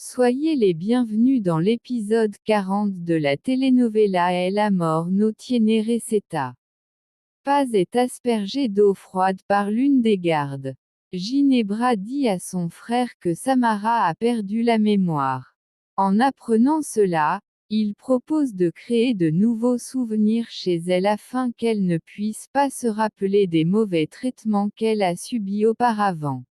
Soyez les bienvenus dans l'épisode 40 de la telenovela El amor no tiene receta. Paz est aspergé d'eau froide par l'une des gardes. Ginebra dit à son frère que Samara a perdu la mémoire. En apprenant cela, il propose de créer de nouveaux souvenirs chez elle afin qu'elle ne puisse pas se rappeler des mauvais traitements qu'elle a subis auparavant.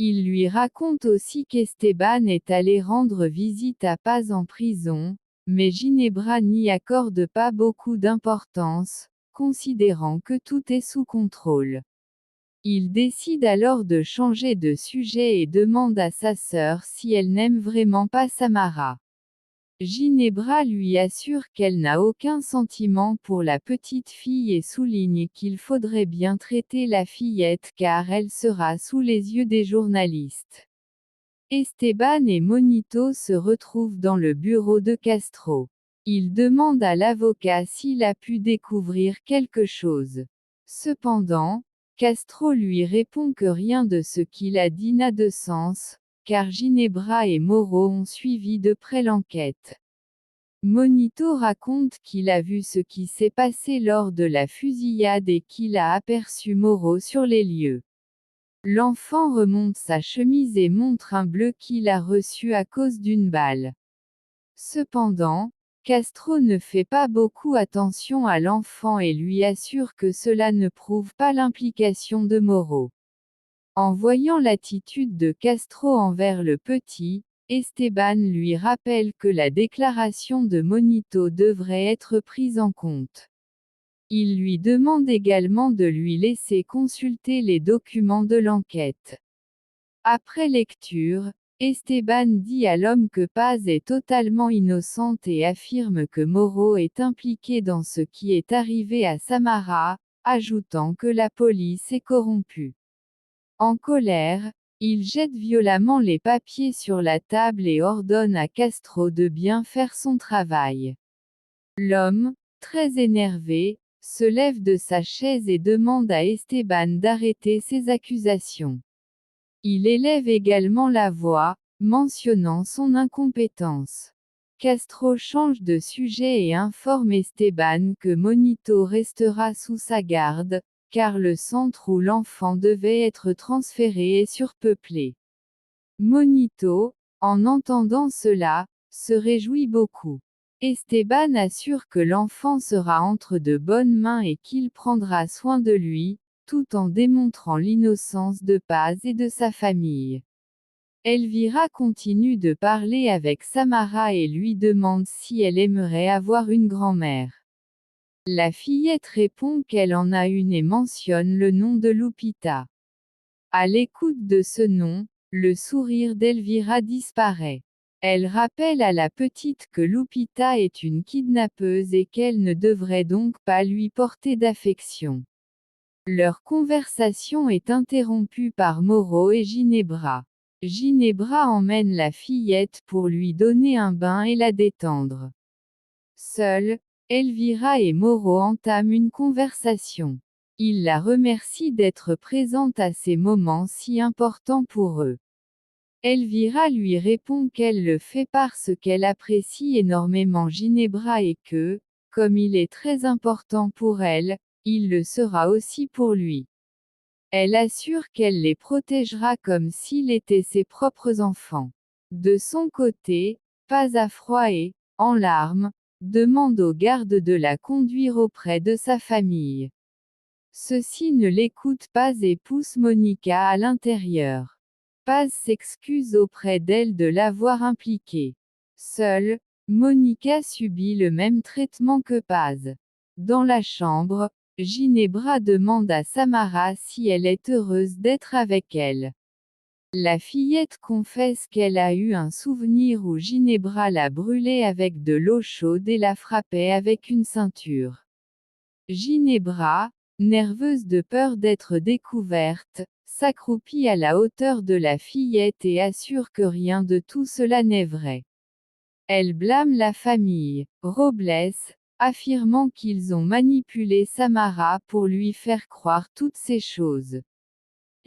Il lui raconte aussi qu'Esteban est allé rendre visite à Paz en prison, mais Ginebra n'y accorde pas beaucoup d'importance, considérant que tout est sous contrôle. Il décide alors de changer de sujet et demande à sa sœur si elle n'aime vraiment pas Samara. Ginebra lui assure qu'elle n'a aucun sentiment pour la petite fille et souligne qu'il faudrait bien traiter la fillette car elle sera sous les yeux des journalistes. Esteban et Monito se retrouvent dans le bureau de Castro. Il demande à l'avocat s'il a pu découvrir quelque chose. Cependant, Castro lui répond que rien de ce qu'il a dit n'a de sens, car Ginebra et Moro ont suivi de près l'enquête. Monito raconte qu'il a vu ce qui s'est passé lors de la fusillade et qu'il a aperçu Moro sur les lieux. L'enfant remonte sa chemise et montre un bleu qu'il a reçu à cause d'une balle. Cependant, Castro ne fait pas beaucoup attention à l'enfant et lui assure que cela ne prouve pas l'implication de Moro. En voyant l'attitude de Castro envers le petit, Esteban lui rappelle que la déclaration de Monito devrait être prise en compte. Il lui demande également de lui laisser consulter les documents de l'enquête. Après lecture, Esteban dit à l'homme que Paz est totalement innocente et affirme que Moro est impliqué dans ce qui est arrivé à Samara, ajoutant que la police est corrompue. En colère, il jette violemment les papiers sur la table et ordonne à Castro de bien faire son travail. L'homme, très énervé, se lève de sa chaise et demande à Esteban d'arrêter ses accusations. Il élève également la voix, mentionnant son incompétence. Castro change de sujet et informe Esteban que Monito restera sous sa garde, car le centre où l'enfant devait être transféré est surpeuplé. Monito, en entendant cela, se réjouit beaucoup. Esteban assure que l'enfant sera entre de bonnes mains et qu'il prendra soin de lui, tout en démontrant l'innocence de Paz et de sa famille. Elvira continue de parler avec Samara et lui demande si elle aimerait avoir une grand-mère. La fillette répond qu'elle en a une et mentionne le nom de Lupita. À l'écoute de ce nom, le sourire d'Elvira disparaît. Elle rappelle à la petite que Lupita est une kidnappeuse et qu'elle ne devrait donc pas lui porter d'affection. Leur conversation est interrompue par Moro et Ginebra. Ginebra emmène la fillette pour lui donner un bain et la détendre. Seuls, Elvira et Moro entament une conversation. Il la remercie d'être présente à ces moments si importants pour eux. Elvira lui répond qu'elle le fait parce qu'elle apprécie énormément Ginebra et que, comme il est très important pour elle, il le sera aussi pour lui. Elle assure qu'elle les protégera comme s'ils étaient ses propres enfants. De son côté, Paz à froid et, en larmes, demande aux gardes de la conduire auprès de sa famille. Ceux-ci ne l'écoutent pas et poussent Monica à l'intérieur. Paz s'excuse auprès d'elle de l'avoir impliquée. Seule, Monica subit le même traitement que Paz. Dans la chambre, Ginebra demande à Samara si elle est heureuse d'être avec elle. La fillette confesse qu'elle a eu un souvenir où Ginebra l'a brûlée avec de l'eau chaude et la frappait avec une ceinture. Ginebra, nerveuse de peur d'être découverte, s'accroupit à la hauteur de la fillette et assure que rien de tout cela n'est vrai. Elle blâme la famille, Robles, affirmant qu'ils ont manipulé Samara pour lui faire croire toutes ces choses.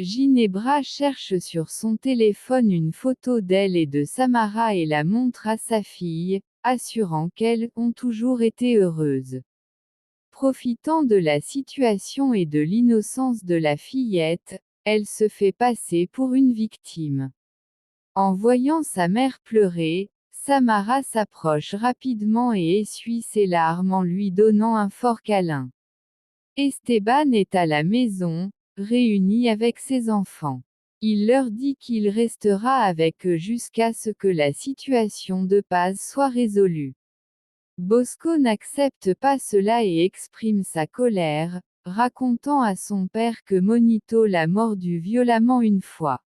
Ginebra cherche sur son téléphone une photo d'elle et de Samara et la montre à sa fille, assurant qu'elles ont toujours été heureuses. Profitant de la situation et de l'innocence de la fillette, elle se fait passer pour une victime. En voyant sa mère pleurer, Samara s'approche rapidement et essuie ses larmes en lui donnant un fort câlin. Esteban est à la maison, réuni avec ses enfants. Il leur dit qu'il restera avec eux jusqu'à ce que la situation de Paz soit résolue. Bosco n'accepte pas cela et exprime sa colère, racontant à son père que Monito l'a mordu violemment une fois.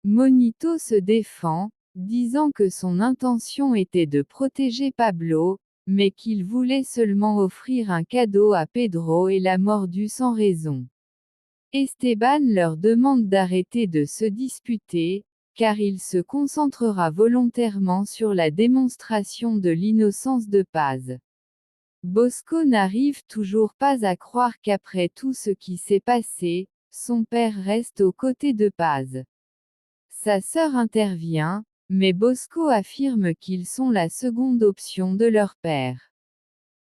Monito se défend, disant que son intention était de protéger Pablo, mais qu'il voulait seulement offrir un cadeau à Pedro et l'a mordu sans raison. Esteban leur demande d'arrêter de se disputer, car il se concentrera volontairement sur la démonstration de l'innocence de Paz. Bosco n'arrive toujours pas à croire qu'après tout ce qui s'est passé, son père reste aux côtés de Paz. Sa sœur intervient, mais Bosco affirme qu'ils sont la seconde option de leur père.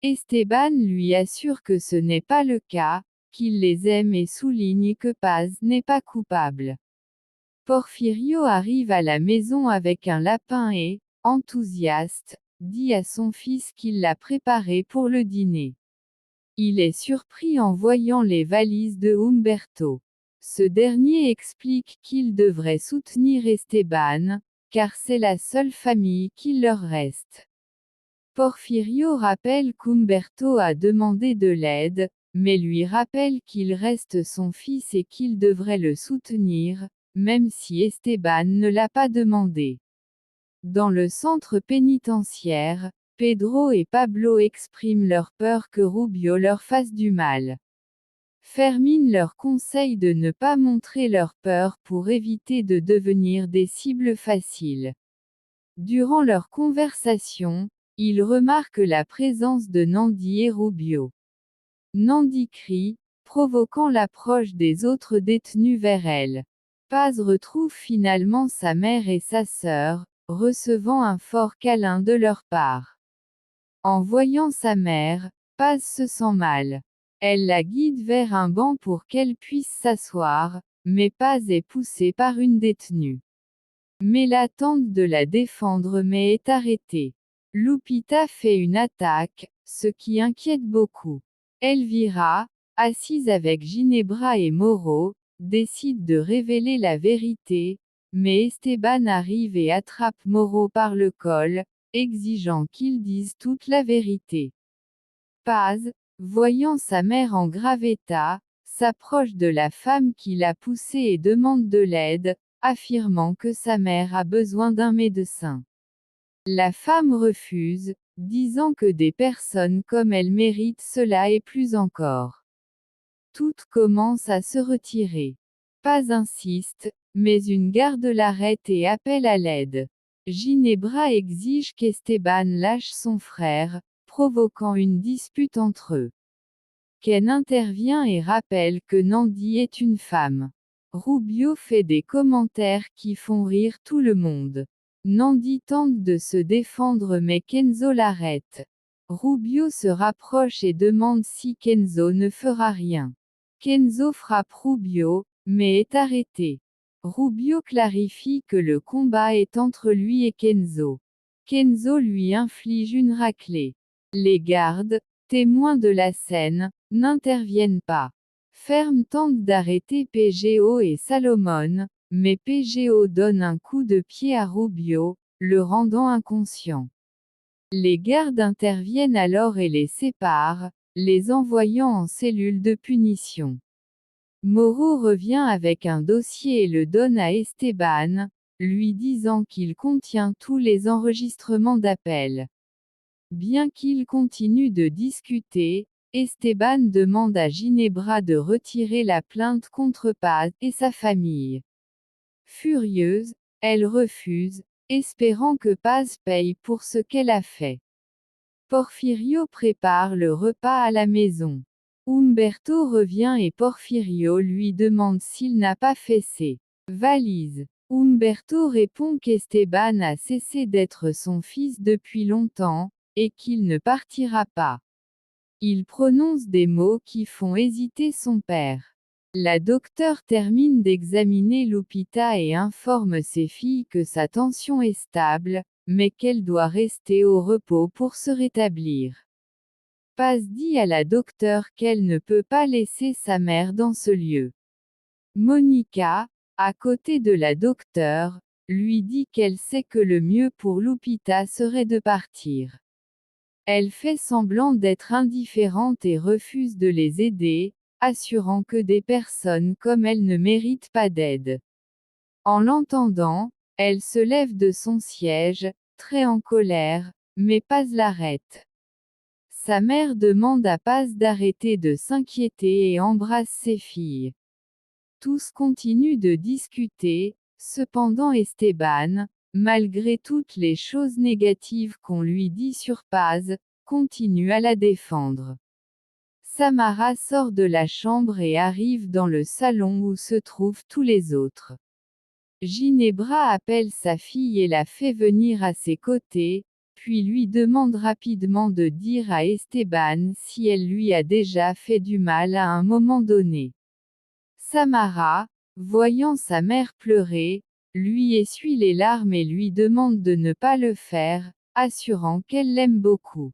Esteban lui assure que ce n'est pas le cas, qu'il les aime et souligne que Paz n'est pas coupable. Porfirio arrive à la maison avec un lapin et, enthousiaste, dit à son fils qu'il l'a préparé pour le dîner. Il est surpris en voyant les valises de Humberto. Ce dernier explique qu'il devrait soutenir Esteban, car c'est la seule famille qui leur reste. Porfirio rappelle qu'Humberto a demandé de l'aide, mais lui rappelle qu'il reste son fils et qu'il devrait le soutenir, même si Esteban ne l'a pas demandé. Dans le centre pénitentiaire, Pedro et Pablo expriment leur peur que Rubio leur fasse du mal. Fermín leur conseille de ne pas montrer leur peur pour éviter de devenir des cibles faciles. Durant leur conversation, ils remarquent la présence de Nandi et Rubio. Nandi crie, provoquant l'approche des autres détenus vers elle. Paz retrouve finalement sa mère et sa sœur, recevant un fort câlin de leur part. En voyant sa mère, Paz se sent mal. Elle la guide vers un banc pour qu'elle puisse s'asseoir, mais Paz est poussée par une détenue. Mela tente de la défendre mais est arrêtée. Lupita fait une attaque, ce qui inquiète beaucoup. Elvira, assise avec Ginebra et Moro, décide de révéler la vérité, mais Esteban arrive et attrape Moro par le col, exigeant qu'il dise toute la vérité. Paz, voyant sa mère en grave état, s'approche de la femme qui l'a poussée et demande de l'aide, affirmant que sa mère a besoin d'un médecin. La femme refuse, disant que des personnes comme elle méritent cela et plus encore. Toutes commencent à se retirer. Paz insiste, mais une garde l'arrête et appelle à l'aide. Ginebra exige qu'Esteban lâche son frère, provoquant une dispute entre eux. Ken intervient et rappelle que Nandi est une femme. Rubio fait des commentaires qui font rire tout le monde. Nandi tente de se défendre mais Kenzo l'arrête. Rubio se rapproche et demande si Kenzo ne fera rien. Kenzo frappe Rubio, mais est arrêté. Rubio clarifie que le combat est entre lui et Kenzo. Kenzo lui inflige une raclée. Les gardes, témoins de la scène, n'interviennent pas. Ferme tente d'arrêter PGO et Salomon, mais PGO donne un coup de pied à Rubio, le rendant inconscient. Les gardes interviennent alors et les séparent, les envoyant en cellule de punition. Moro revient avec un dossier et le donne à Esteban, lui disant qu'il contient tous les enregistrements d'appel. Bien qu'ils continuent de discuter, Esteban demande à Ginebra de retirer la plainte contre Paz et sa famille. Furieuse, elle refuse, espérant que Paz paye pour ce qu'elle a fait. Porfirio prépare le repas à la maison. Umberto revient et Porfirio lui demande s'il n'a pas fait ses valises. Umberto répond qu'Esteban a cessé d'être son fils depuis longtemps, et qu'il ne partira pas. Il prononce des mots qui font hésiter son père. La docteure termine d'examiner Lupita et informe ses filles que sa tension est stable, mais qu'elle doit rester au repos pour se rétablir. Paz dit à la docteure qu'elle ne peut pas laisser sa mère dans ce lieu. Monica, à côté de la docteure, lui dit qu'elle sait que le mieux pour Lupita serait de partir. Elle fait semblant d'être indifférente et refuse de les aider, assurant que des personnes comme elle ne méritent pas d'aide. En l'entendant, elle se lève de son siège, très en colère, mais Paz l'arrête. Sa mère demande à Paz d'arrêter de s'inquiéter et embrasse ses filles. Tous continuent de discuter, cependant Esteban, malgré toutes les choses négatives qu'on lui dit sur Paz, continue à la défendre. Samara sort de la chambre et arrive dans le salon où se trouvent tous les autres. Ginebra appelle sa fille et la fait venir à ses côtés, puis lui demande rapidement de dire à Esteban si elle lui a déjà fait du mal à un moment donné. Samara, voyant sa mère pleurer, lui essuie les larmes et lui demande de ne pas le faire, assurant qu'elle l'aime beaucoup.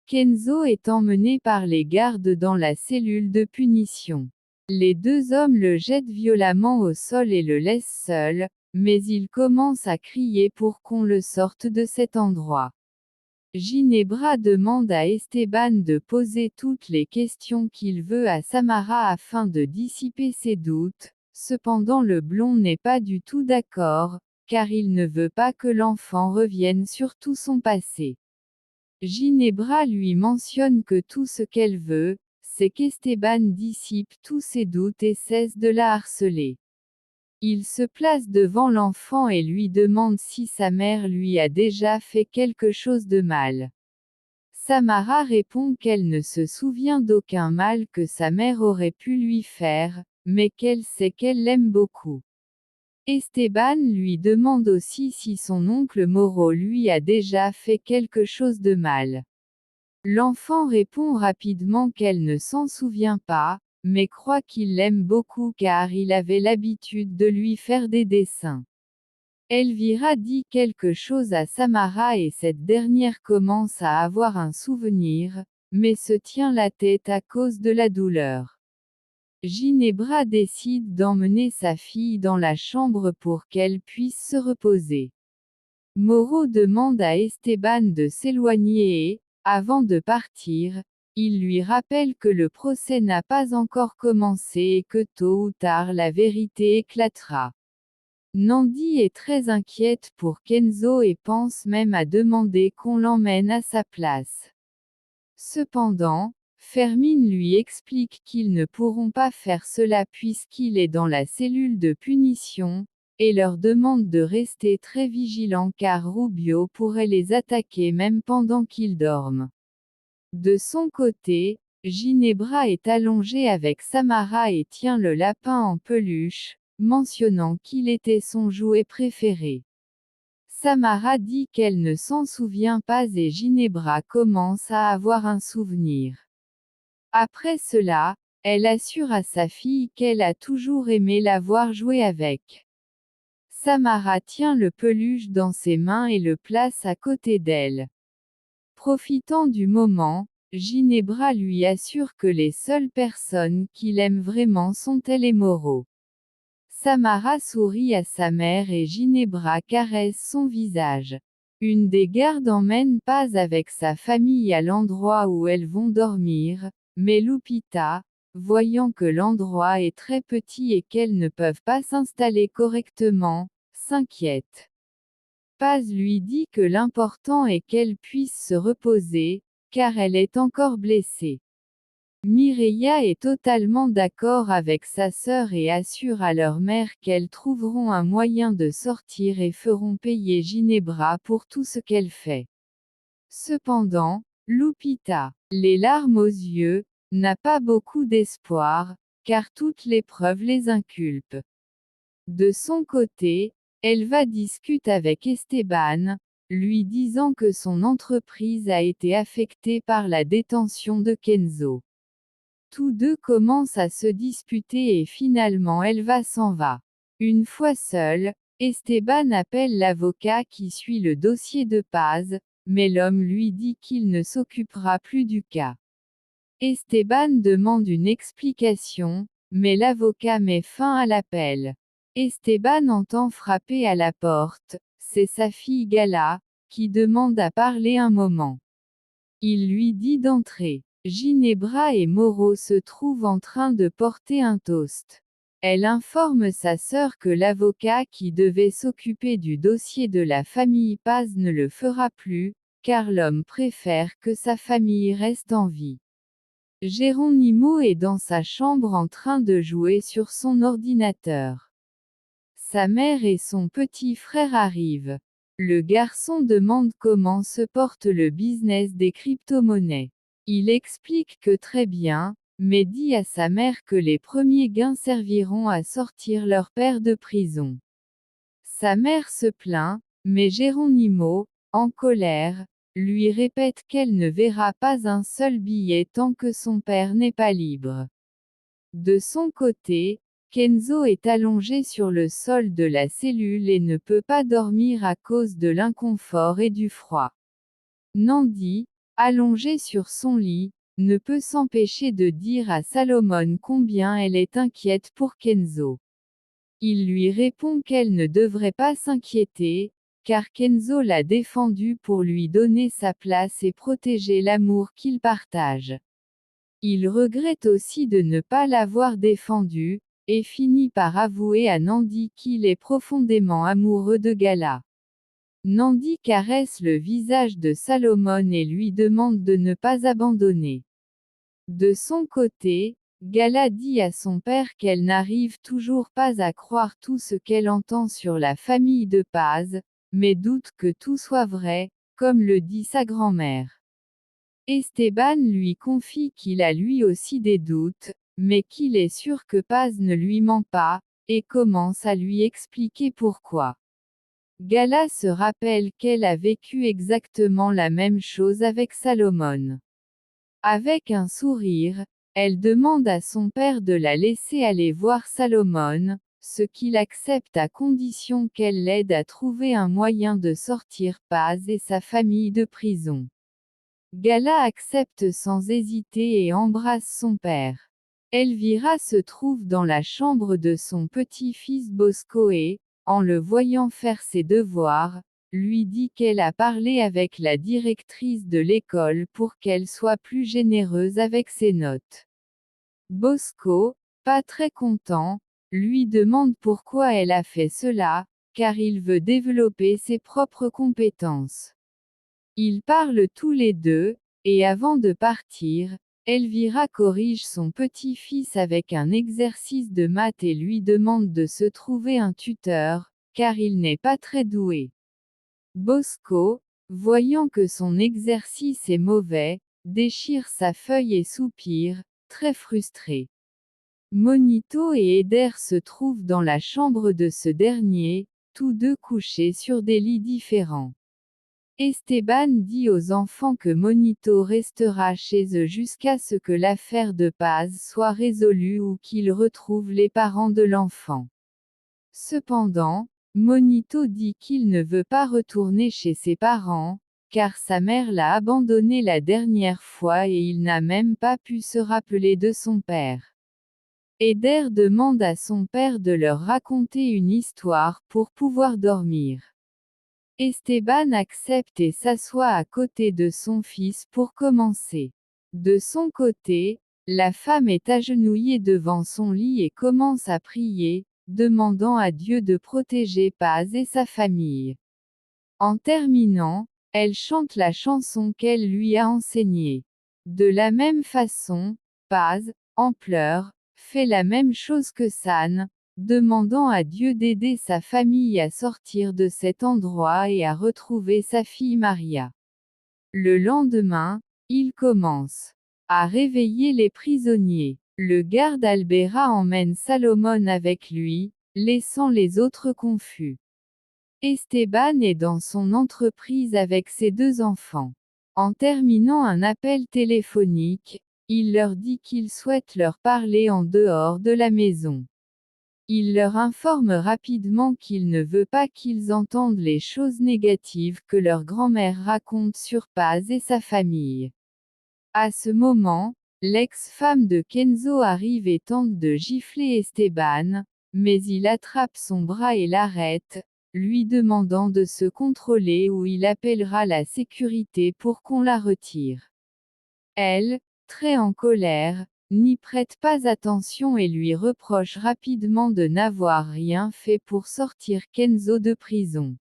Kenzo est emmené par les gardes dans la cellule de punition. Les deux hommes le jettent violemment au sol et le laissent seul, mais il commence à crier pour qu'on le sorte de cet endroit. Ginebra demande à Esteban de poser toutes les questions qu'il veut à Samara afin de dissiper ses doutes, cependant le blond n'est pas du tout d'accord, car il ne veut pas que l'enfant revienne sur tout son passé. Ginebra lui mentionne que tout ce qu'elle veut, c'est qu'Esteban dissipe tous ses doutes et cesse de la harceler. Il se place devant l'enfant et lui demande si sa mère lui a déjà fait quelque chose de mal. Samara répond qu'elle ne se souvient d'aucun mal que sa mère aurait pu lui faire, mais qu'elle sait qu'elle l'aime beaucoup. Esteban lui demande aussi si son oncle Moro lui a déjà fait quelque chose de mal. L'enfant répond rapidement qu'elle ne s'en souvient pas, mais croit qu'il l'aime beaucoup car il avait l'habitude de lui faire des dessins. Elvira dit quelque chose à Samara et cette dernière commence à avoir un souvenir, mais se tient la tête à cause de la douleur. Ginebra décide d'emmener sa fille dans la chambre pour qu'elle puisse se reposer. Moro demande à Esteban de s'éloigner et, avant de partir, il lui rappelle que le procès n'a pas encore commencé et que tôt ou tard la vérité éclatera. Nandi est très inquiète pour Kenzo et pense même à demander qu'on l'emmène à sa place. Cependant, Fermine lui explique qu'ils ne pourront pas faire cela puisqu'il est dans la cellule de punition, et leur demande de rester très vigilants car Rubio pourrait les attaquer même pendant qu'ils dorment. De son côté, Ginebra est allongé avec Samara et tient le lapin en peluche, mentionnant qu'il était son jouet préféré. Samara dit qu'elle ne s'en souvient pas et Ginebra commence à avoir un souvenir. Après cela, elle assure à sa fille qu'elle a toujours aimé la voir jouer avec. Samara tient le peluche dans ses mains et le place à côté d'elle. Profitant du moment, Ginebra lui assure que les seules personnes qu'il aime vraiment sont elle et Moro. Samara sourit à sa mère et Ginebra caresse son visage. Une des gardes emmène Paz avec sa famille à l'endroit où elles vont dormir, mais Lupita, voyant que l'endroit est très petit et qu'elles ne peuvent pas s'installer correctement, s'inquiète. Paz lui dit que l'important est qu'elle puisse se reposer, car elle est encore blessée. Mireia est totalement d'accord avec sa sœur et assure à leur mère qu'elles trouveront un moyen de sortir et feront payer Ginebra pour tout ce qu'elle fait. Cependant, Lupita, les larmes aux yeux, n'a pas beaucoup d'espoir, car toutes les preuves les inculpent. De son côté, Elva discute avec Esteban, lui disant que son entreprise a été affectée par la détention de Kenzo. Tous deux commencent à se disputer et finalement Elva s'en va. Une fois seul, Esteban appelle l'avocat qui suit le dossier de Paz, mais l'homme lui dit qu'il ne s'occupera plus du cas. Esteban demande une explication, mais l'avocat met fin à l'appel. Esteban entend frapper à la porte, c'est sa fille Gala, qui demande à parler un moment. Il lui dit d'entrer. Ginebra et Moreau se trouvent en train de porter un toast. Elle informe sa sœur que l'avocat qui devait s'occuper du dossier de la famille Paz ne le fera plus, car l'homme préfère que sa famille reste en vie. Geronimo est dans sa chambre en train de jouer sur son ordinateur. Sa mère et son petit frère arrivent. Le garçon demande comment se porte le business des crypto-monnaies. Il explique que très bien, mais dit à sa mère que les premiers gains serviront à sortir leur père de prison. Sa mère se plaint, mais Geronimo, en colère, lui répète qu'elle ne verra pas un seul billet tant que son père n'est pas libre. De son côté, Kenzo est allongé sur le sol de la cellule et ne peut pas dormir à cause de l'inconfort et du froid. Nandi, allongée sur son lit, ne peut s'empêcher de dire à Salomon combien elle est inquiète pour Kenzo. Il lui répond qu'elle ne devrait pas s'inquiéter, car Kenzo l'a défendu pour lui donner sa place et protéger l'amour qu'ils partagent. Il regrette aussi de ne pas l'avoir défendu, et finit par avouer à Nandi qu'il est profondément amoureux de Gala. Nandi caresse le visage de Salomon et lui demande de ne pas abandonner. De son côté, Gala dit à son père qu'elle n'arrive toujours pas à croire tout ce qu'elle entend sur la famille de Paz, mais doute que tout soit vrai, comme le dit sa grand-mère. Esteban lui confie qu'il a lui aussi des doutes, mais qu'il est sûr que Paz ne lui ment pas, et commence à lui expliquer pourquoi. Gala se rappelle qu'elle a vécu exactement la même chose avec Salomon. Avec un sourire, elle demande à son père de la laisser aller voir Salomon, ce qu'il accepte à condition qu'elle l'aide à trouver un moyen de sortir Paz et sa famille de prison. Gala accepte sans hésiter et embrasse son père. Elvira se trouve dans la chambre de son petit-fils Bosco et, en le voyant faire ses devoirs, lui dit qu'elle a parlé avec la directrice de l'école pour qu'elle soit plus généreuse avec ses notes. Bosco, pas très content, lui demande pourquoi elle a fait cela, car il veut développer ses propres compétences. Ils parlent tous les deux, et avant de partir, Elvira corrige son petit-fils avec un exercice de maths et lui demande de se trouver un tuteur, car il n'est pas très doué. Bosco, voyant que son exercice est mauvais, déchire sa feuille et soupire, très frustré. Monito et Eder se trouvent dans la chambre de ce dernier, tous deux couchés sur des lits différents. Esteban dit aux enfants que Monito restera chez eux jusqu'à ce que l'affaire de Paz soit résolue ou qu'ils retrouvent les parents de l'enfant. Cependant, Monito dit qu'il ne veut pas retourner chez ses parents, car sa mère l'a abandonné la dernière fois et il n'a même pas pu se rappeler de son père. Eder demande à son père de leur raconter une histoire pour pouvoir dormir. Esteban accepte et s'assoit à côté de son fils pour commencer. De son côté, la femme est agenouillée devant son lit et commence à prier, demandant à Dieu de protéger Paz et sa famille. En terminant, elle chante la chanson qu'elle lui a enseignée. De la même façon, Paz, en pleurs, fait la même chose que San, demandant à Dieu d'aider sa famille à sortir de cet endroit et à retrouver sa fille Maria. Le lendemain, il commence. à réveiller les prisonniers. Le garde Albera emmène Salomon avec lui, laissant les autres confus. Esteban est dans son entreprise avec ses 2 enfants. En terminant un appel téléphonique, il leur dit qu'il souhaite leur parler en dehors de la maison. Il leur informe rapidement qu'il ne veut pas qu'ils entendent les choses négatives que leur grand-mère raconte sur Paz et sa famille. À ce moment, l'ex-femme de Kenzo arrive et tente de gifler Esteban, mais il attrape son bras et l'arrête, lui demandant de se contrôler ou il appellera la sécurité pour qu'on la retire. Elle, très en colère, n'y prête pas attention et lui reproche rapidement de n'avoir rien fait pour sortir Kenzo de prison.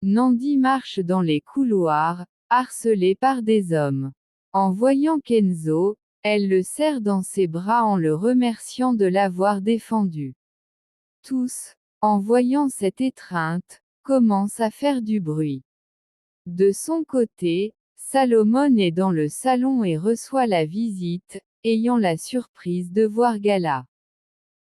Nandi marche dans les couloirs, harcelée par des hommes. En voyant Kenzo, elle le serre dans ses bras en le remerciant de l'avoir défendu. Tous, en voyant cette étreinte, commencent à faire du bruit. De son côté, Salomon est dans le salon et reçoit la visite, ayant la surprise de voir Gala.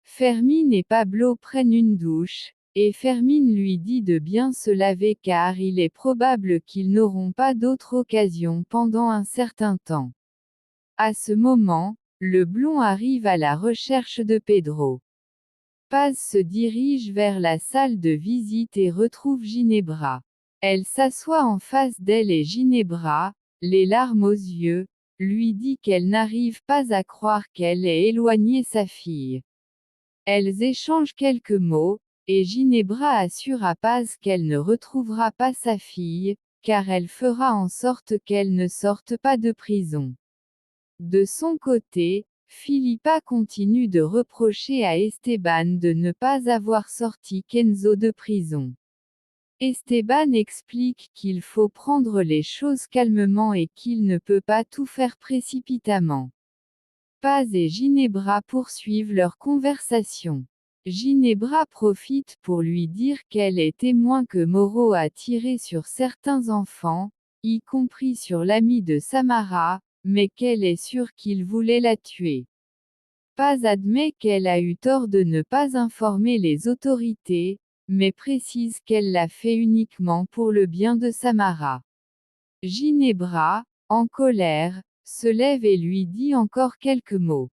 Fermine et Pablo prennent une douche, et Fermine lui dit de bien se laver car il est probable qu'ils n'auront pas d'autre occasion pendant un certain temps. À ce moment, le blond arrive à la recherche de Pedro. Paz se dirige vers la salle de visite et retrouve Ginebra. Elle s'assoit en face d'elle et Ginebra, les larmes aux yeux, lui dit qu'elle n'arrive pas à croire qu'elle ait éloigné sa fille. Elles échangent quelques mots, et Ginebra assure à Paz qu'elle ne retrouvera pas sa fille, car elle fera en sorte qu'elle ne sorte pas de prison. De son côté, Philippa continue de reprocher à Esteban de ne pas avoir sorti Kenzo de prison. Esteban explique qu'il faut prendre les choses calmement et qu'il ne peut pas tout faire précipitamment. Paz et Ginebra poursuivent leur conversation. Ginebra profite pour lui dire qu'elle est témoin que Moro a tiré sur certains enfants, y compris sur l'ami de Samara, mais qu'elle est sûre qu'il voulait la tuer. Paz admet qu'elle a eu tort de ne pas informer les autorités, mais précise qu'elle l'a fait uniquement pour le bien de Samara. Ginebra, en colère, se lève et lui dit encore quelques mots.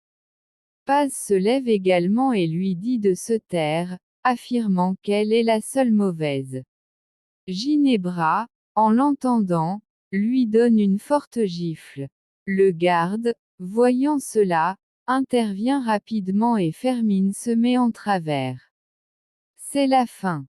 Paz se lève également et lui dit de se taire, affirmant qu'elle est la seule mauvaise. Ginebra, en l'entendant, lui donne une forte gifle. Le garde, voyant cela, intervient rapidement et Fermine se met en travers. C'est la fin.